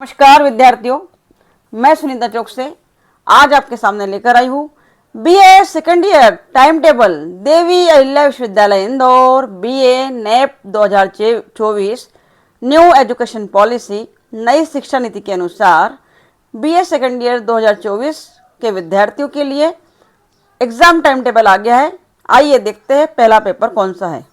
नमस्कार विद्यार्थियों, मैं सुनीता चौक से आज आपके सामने लेकर आई हूँ BA second year time table Devi Ahilya Vishwavidyalaya Indore BA NEP 2024 new education policy नई शिक्षा नीति के अनुसार बीए सेकेंड ईयर 2024 के विद्यार्थियों के लिए एग्जाम टाइम टेबल आ गया है। आइए देखते हैं पहला पेपर कौन सा है।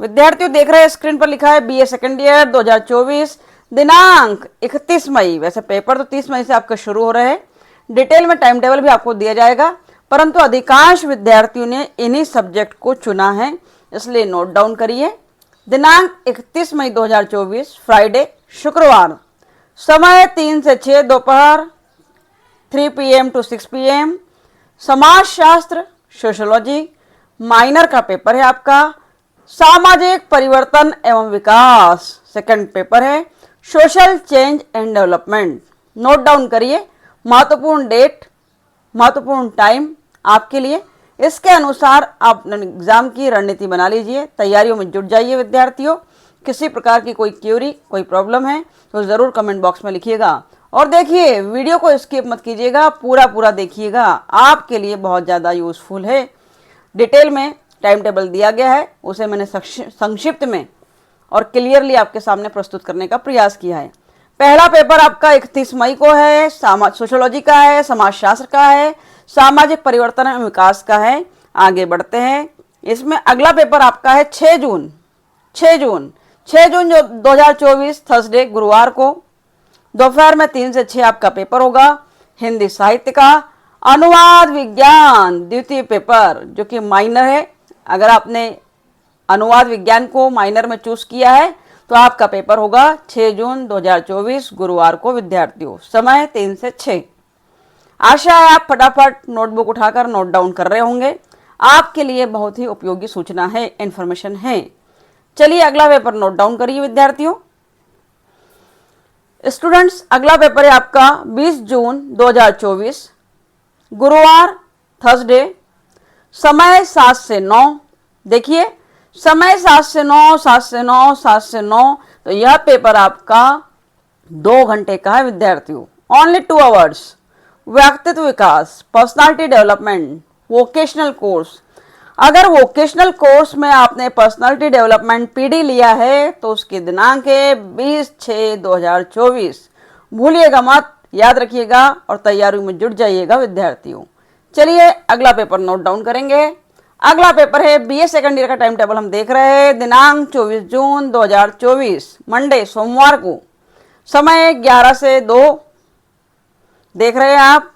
विद्यार्थियों देख रहे हैं स्क्रीन पर लिखा है बीए सेकेंड ईयर 2024 दिनांक 31 मई। वैसे पेपर तो 30 मई से आपके शुरू हो रहे हैं। डिटेल में टाइम टेबल भी आपको दिया जाएगा, परंतु अधिकांश विद्यार्थियों ने इन्हीं सब्जेक्ट को चुना है, इसलिए नोट डाउन करिए। दिनांक 31 मई 2024 फ्राइडे शुक्रवार, समय 3 से 6 दोपहर 3 PM to 6 PM। समाज शास्त्र सोशियोलॉजी माइनर का पेपर है आपका। सामाजिक परिवर्तन एवं विकास सेकंड पेपर है। Social change and development. Note down करिए, महत्वपूर्ण डेट महत्वपूर्ण टाइम आपके लिए। इसके अनुसार आप एग्जाम की रणनीति बना लीजिए, तैयारियों में जुट जाइए विद्यार्थियों। किसी प्रकार की कोई क्यूरी कोई प्रॉब्लम है तो ज़रूर कमेंट बॉक्स में लिखिएगा। और देखिए वीडियो को स्किप मत कीजिएगा, पूरा देखिएगा, आपके लिए बहुत ज़्यादा यूजफुल है। डिटेल में टाइम टेबल दिया गया है, उसे मैंने संक्षिप्त में और क्लियरली आपके सामने प्रस्तुत करने का प्रयास किया है। पहला पेपर आपका 31 मई को है, सोशियोलॉजी का है, समाजशास्त्र का है, सामाजिक परिवर्तन एवं विकास का है। आगे बढ़ते हैं। इसमें अगला पेपर आपका है 6 जून 2024 थर्सडे गुरुवार को दोपहर में 3 से 6 आपका पेपर होगा। हिंदी साहित्य का अनुवाद विज्ञान द्वितीय पेपर जो कि माइनर है। अगर आपने अनुवाद विज्ञान को माइनर में चूज किया है तो आपका पेपर होगा 6 जून 2024 गुरुवार को विद्यार्थियों, समय 3 से 6। आशा है आप फटाफट नोटबुक उठाकर नोट डाउन कर रहे होंगे। आपके लिए बहुत ही उपयोगी सूचना है, इंफॉर्मेशन है। चलिए अगला पेपर नोट डाउन करिए विद्यार्थियों। स्टूडेंट्स अगला पेपर है आपका 20 जून 2024 गुरुवार थर्सडे, समय 7 से 9। देखिए समय 7 से 9 तो यह पेपर आपका 2 घंटे का है विद्यार्थियों, ओनली 2 आवर्स। व्यक्तित्व विकास, पर्सनालिटी डेवलपमेंट, वोकेशनल कोर्स। अगर वोकेशनल कोर्स में आपने पर्सनालिटी डेवलपमेंट पीडी लिया है तो उसकी दिनांक है 20/6/2024। भूलिएगा मत, याद रखिएगा और तैयारी में जुट जाइएगा विद्यार्थियों। चलिए अगला पेपर नोट डाउन करेंगे। अगला पेपर है बीए सेकंड ईयर का टाइम टेबल हम देख रहे हैं। दिनांक 24 जून 2024 मंडे सोमवार को, समय 11 से 2 देख रहे हैं आप।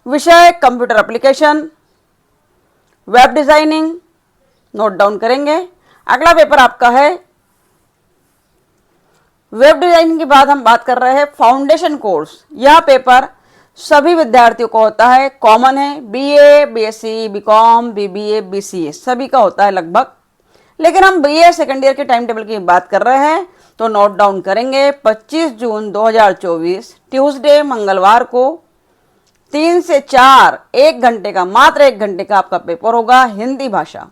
विषय computer application, web designing. Note down करेंगे। अगला पेपर आपका है वेब डिजाइनिंग के बाद हम बात कर रहे हैं फाउंडेशन कोर्स। यह पेपर सभी विद्यार्थियों को होता है, कॉमन है। BA, BSc, BCom, BBA, BCA सभी का होता है लगभग। लेकिन हम बीए सेकेंड ईयर के टाइम टेबल की बात कर रहे हैं तो नोट डाउन करेंगे। 25 जून 2024 ट्यूसडे मंगलवार को 3 से 4 1 घंटे का, मात्र 1 घंटे का आपका पेपर होगा। हिंदी भाषा,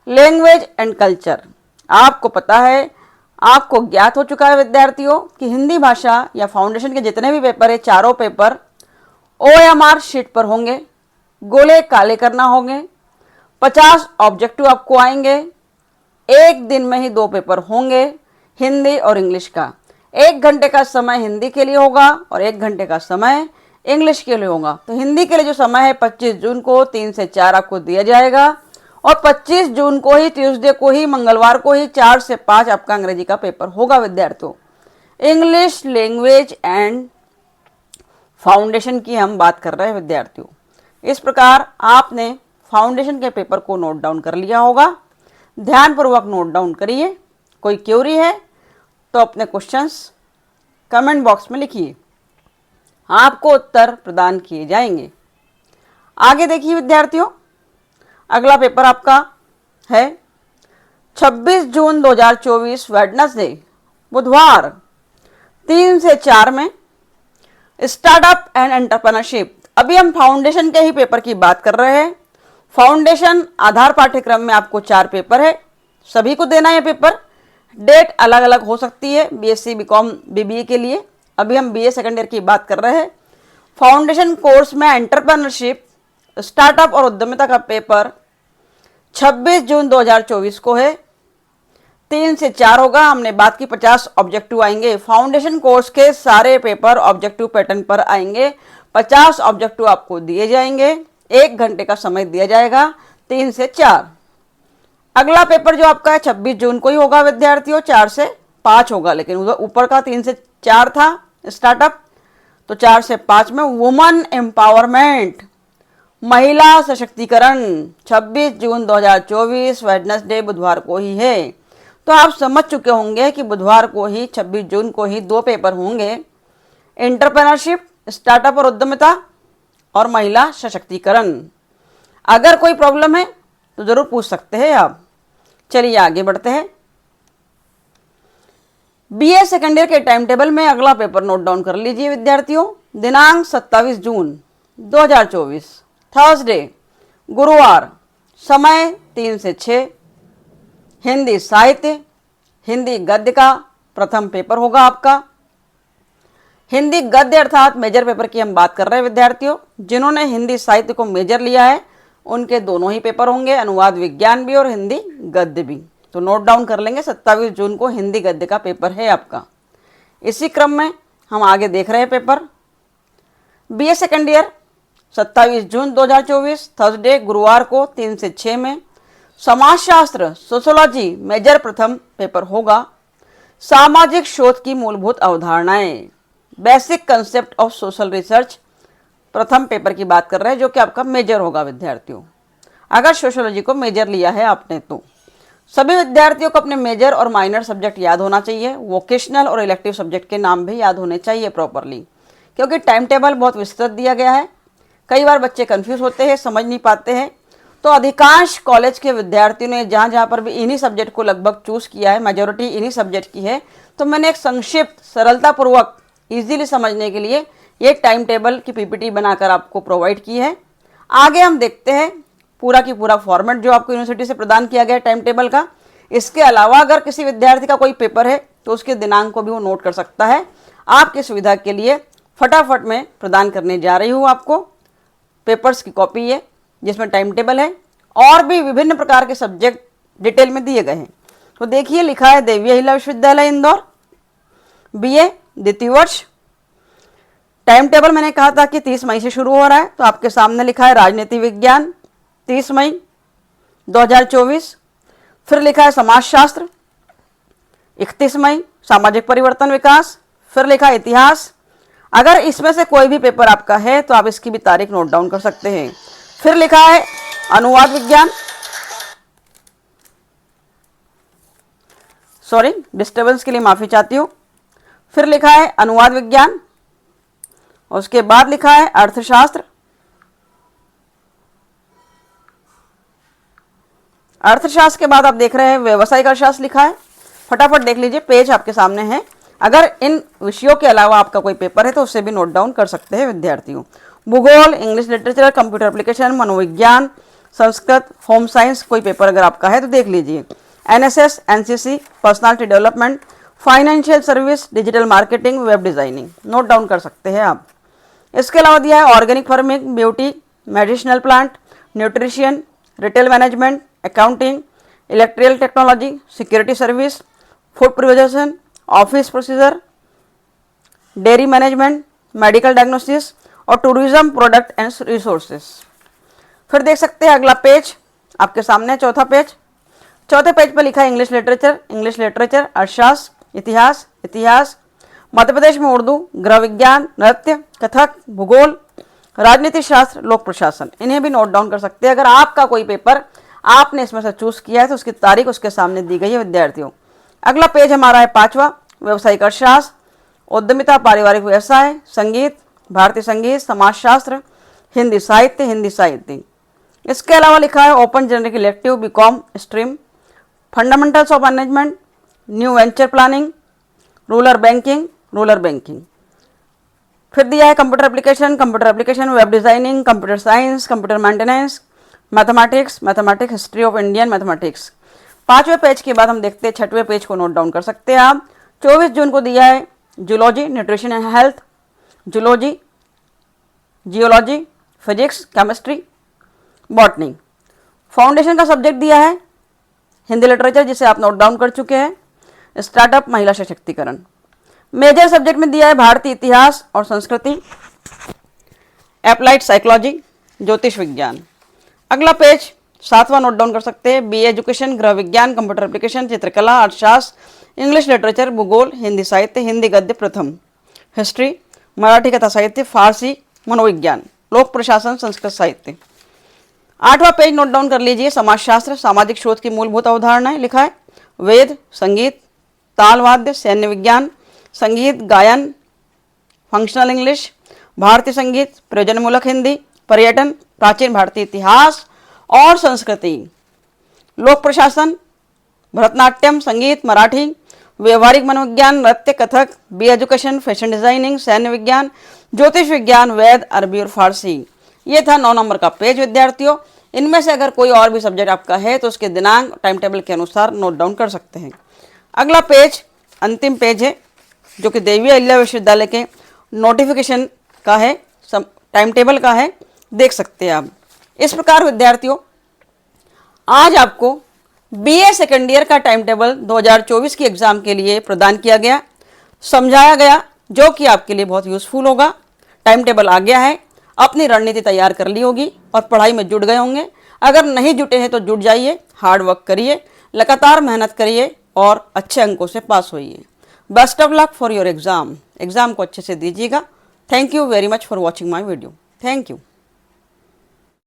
लैंग्वेज एंड कल्चर। आपको पता है, आपको ज्ञात हो चुका है विद्यार्थियों कि हिंदी भाषा या फाउंडेशन के जितने भी पेपर है, चारों पेपर OMR शीट पर होंगे, गोले काले करना होंगे। 50 ऑब्जेक्टिव आपको आएंगे। 1 दिन में ही 2 पेपर होंगे, हिंदी और इंग्लिश का। 1 घंटे का समय हिंदी के लिए होगा और 1 घंटे का समय इंग्लिश के लिए होगा। तो हिंदी के लिए जो समय है 25 जून को 3 से 4 आपको दिया जाएगा और 25 जून को ही, ट्यूसडे को ही, मंगलवार को ही 4 से 5 आपका अंग्रेजी का पेपर होगा विद्यार्थियों। इंग्लिश लैंग्वेज एंड फाउंडेशन की हम बात कर रहे हैं विद्यार्थियों। इस प्रकार आपने फाउंडेशन के पेपर को नोट डाउन कर लिया होगा। ध्यानपूर्वक नोट डाउन करिए। कोई क्वेरी है तो अपने क्वेश्चंस कमेंट बॉक्स में लिखिए, आपको उत्तर प्रदान किए जाएंगे। आगे देखिए विद्यार्थियों, अगला पेपर आपका है 26 जून 2024 वेडनेसडे बुधवार 3 से 4 में स्टार्टअप एंड एंटरप्रेन्योरशिप। अभी हम फाउंडेशन के ही पेपर की बात कर रहे हैं। फाउंडेशन आधार पाठ्यक्रम में आपको 4 पेपर है, सभी को देना है पेपर। डेट अलग अलग हो सकती है बीएससी बीकॉम बीबीए के लिए। अभी हम बीए सेकेंड ईयर की बात कर रहे हैं। फाउंडेशन कोर्स में एंटरप्रेन्योरशिप, स्टार्टअप और उद्यमिता का पेपर 26 जून 2024 को है। 3 से 4 होगा। हमने बात की 50 ऑब्जेक्टिव आएंगे। फाउंडेशन कोर्स के सारे पेपर ऑब्जेक्टिव पैटर्न पर आएंगे। 50 ऑब्जेक्टिव आपको दिए जाएंगे। 1 घंटे का समय दिया जाएगा 3 से 4। अगला पेपर जो आपका है 26 जून को ही होगा विद्यार्थियों, 4 से 5 होगा, लेकिन उधर ऊपर का 3 से 4 था स्टार्टअप, तो 4 से 5 में वुमन एम्पावरमेंट, महिला सशक्तिकरण 26 जून 2024 वेडनेसडे बुधवार को ही है। तो आप समझ चुके होंगे कि बुधवार को ही 26 जून को ही 2 पेपर होंगे, एंटरप्रेन्योरशिप, स्टार्टअप और उद्यमिता और महिला सशक्तिकरण। अगर कोई प्रॉब्लम है तो जरूर पूछ सकते हैं आप। चलिए आगे बढ़ते हैं। बीए सेकेंड ईयर के टाइम टेबल में अगला पेपर नोट डाउन कर लीजिए विद्यार्थियों। दिनांक 27 जून 2024 थर्सडे, गुरुवार, समय 3 से 6, हिंदी साहित्य, हिंदी गद्य का प्रथम पेपर होगा आपका। हिंदी गद्य अर्थात मेजर पेपर की हम बात कर रहे हैं विद्यार्थियों। जिन्होंने हिंदी साहित्य को मेजर लिया है उनके दोनों ही पेपर होंगे, अनुवाद विज्ञान भी और हिंदी गद्य भी। तो नोट डाउन कर लेंगे 27 जून को हिंदी गद्य का पेपर है आपका। इसी क्रम में हम आगे देख रहे हैं पेपर। बीए सेकेंड ईयर 27 जून 2024 थर्सडे, गुरुवार को 3 से 6 में समाजशास्त्र सोशियोलॉजी मेजर प्रथम पेपर होगा। सामाजिक शोध की मूलभूत अवधारणाएं, basic concept of social research प्रथम पेपर की बात कर रहे हैं, जो कि आपका मेजर होगा विद्यार्थियों। अगर सोशियोलॉजी को मेजर लिया है आपने तो सभी विद्यार्थियों को अपने मेजर और माइनर सब्जेक्ट याद होना चाहिए। वोकेशनल और इलेक्टिव सब्जेक्ट के नाम भी याद होने चाहिए प्रॉपरली, क्योंकि टाइम टेबल बहुत विस्तृत दिया गया है। कई बार बच्चे कंफ्यूज होते हैं, समझ नहीं पाते हैं। तो अधिकांश कॉलेज के विद्यार्थियों ने जहाँ जहाँ पर भी इन्हीं सब्जेक्ट को लगभग चूज किया है, मेजोरिटी इन्हीं सब्जेक्ट की है। तो मैंने एक संक्षिप्त सरलतापूर्वक इजीली समझने के लिए ये टाइम टेबल की पीपीटी बनाकर आपको प्रोवाइड की है। आगे हम देखते हैं पूरा की पूरा फॉर्मेट जो आपको यूनिवर्सिटी से प्रदान किया गया है टाइम टेबल का। इसके अलावा अगर किसी विद्यार्थी का कोई पेपर है तो उसके दिनांक को भी वो नोट कर सकता है। आपकी सुविधा के लिए फटाफट में प्रदान करने जा रही हूँ आपको पेपर्स की कॉपी है, जिसमें टाइम टेबल है और भी विभिन्न प्रकार के सब्जेक्ट डिटेल में दिए गए हैं। तो देखिए, लिखा है देवी अहिल्या विश्वविद्यालय इंदौर, बीए द्वितीय वर्ष। टाइम टेबल मैंने कहा था कि 30 मई से शुरू हो रहा है, तो आपके सामने लिखा है राजनीति विज्ञान 30 मई 2024। फिर लिखा है समाजशास्त्र 31 मई, सामाजिक परिवर्तन विकास। फिर लिखा है इतिहास। अगर इसमें से कोई भी पेपर आपका है तो आप इसकी भी तारीख नोट डाउन कर सकते हैं। फिर लिखा है अनुवाद विज्ञान, सॉरी डिस्टर्बेंस के लिए माफी चाहती हूं। फिर लिखा है अनुवाद विज्ञान, उसके बाद लिखा है अर्थशास्त्र। अर्थशास्त्र के बाद आप देख रहे हैं व्यवसायिक अर्थशास्त्र लिखा है। फटाफट देख लीजिए, पेज आपके सामने है। अगर इन विषयों के अलावा आपका कोई पेपर है तो उससे भी नोट डाउन कर सकते हैं विद्यार्थियों। भूगोल, इंग्लिश लिटरेचर, कंप्यूटर एप्लीकेशन, मनोविज्ञान, संस्कृत, होम साइंस कोई पेपर अगर आपका है तो देख लीजिए। NSS, NCC, personality development, financial service, digital marketing, web designing note down कर सकते हैं आप। इसके अलावा दिया है organic farming, beauty, medicinal plant, nutrition, retail management, accounting, electrical technology, security service, food preservation, office procedure, dairy management, medical diagnosis और tourism product and resources. फिर देख सकते हैं अगला पेज आपके सामने, चौथा पेज। चौथे पेज पर लिखा है इंग्लिश लिटरेचर, अर्थशास्त्र, इतिहास, मध्य प्रदेश में उर्दू, गृह विज्ञान, नृत्य, कथक, भूगोल, राजनीति शास्त्र, लोक प्रशासन। इन्हें भी नोट डाउन कर सकते हैं। अगर आपका कोई पेपर आपने इसमें से चूज किया है तो उसकी तारीख उसके सामने दी गई है विद्यार्थियों। अगला पेज हमारा है 5वां, व्यवसायिक अर्थशास्त्र, उद्यमिता, पारिवारिक व्यवसाय, संगीत, भारतीय संगीत, समाजशास्त्र, हिंदी साहित्य। इसके अलावा लिखा है open general elective BCom stream, fundamentals of management, new venture planning, rural banking. फिर दिया है computer application, web designing, computer science, computer maintenance, mathematics, history of Indian mathematics, 5वें पेज के बाद हम देखते हैं 6वें पेज को नोट डाउन कर सकते हैं आप। 24 जून को दिया है zoology, nutrition and health, zoology, geology, physics, chemistry, botany. Foundation का सब्जेक्ट दिया है हिंदी लिटरेचर, जिसे आप नोट डाउन कर चुके हैं, स्टार्टअप, महिला सशक्तिकरण। मेजर सब्जेक्ट में दिया है भारतीय इतिहास और संस्कृति, एप्लाइड साइकोलॉजी, ज्योतिष विज्ञान। अगला पेज 7वां नोट डाउन कर सकते हैं, बी एजुकेशन, गृह विज्ञान, कंप्यूटर एप्लीकेशन, चित्रकला, अर्थशास्त्र, इंग्लिश लिटरेचर, भूगोल, हिंदी साहित्य, हिंदी गद्य प्रथम, हिस्ट्री, मराठी कथा साहित्य, फारसी, मनोविज्ञान, लोक प्रशासन, संस्कृत साहित्य। 8वां पेज नोट डाउन कर लीजिए, समाजशास्त्र, सामाजिक शोध की मूलभूत अवधारणाएं लिखा है, वेद, संगीत, तालवाद्य, सैन्य विज्ञान, संगीत, गायन, फंक्शनल इंग्लिश, भारतीय संगीत, प्रयोजनमूलक हिंदी, पर्यटन, प्राचीन भारतीय इतिहास और संस्कृति, लोक प्रशासन, भरतनाट्यम, संगीत, मराठी, व्यवहारिक मनोविज्ञान, नृत्य, Kathak, B education, fashion designing, सैन्य विज्ञान, ज्योतिष विज्ञान, वेद, अरबी और फारसी। ये था 9 नंबर का पेज विद्यार्थियों। इनमें से अगर कोई और भी सब्जेक्ट आपका है तो उसके दिनांक टाइम टेबल के अनुसार नोट डाउन कर सकते हैं। अगला पेज अंतिम पेज है जो कि देवी अहिल्या विश्वविद्यालय के नोटिफिकेशन का है, टाइम टेबल का है, देख सकते हैं आप। इस प्रकार विद्यार्थियों आज आपको बीए सेकेंड ईयर का टाइम टेबल 2024 की एग्जाम के लिए प्रदान किया गया, समझाया गया, जो कि आपके लिए बहुत यूजफुल होगा। टाइम टेबल आ गया है, अपनी रणनीति तैयार कर ली होगी और पढ़ाई में जुट गए होंगे। अगर नहीं जुटे हैं तो जुट जाइए, हार्ड वर्क करिए, लगातार मेहनत करिए और अच्छे अंकों से पास होइए। Best of luck for your exam. Exam को अच्छे से दीजिएगा। Thank you very much for watching my video. Thank you.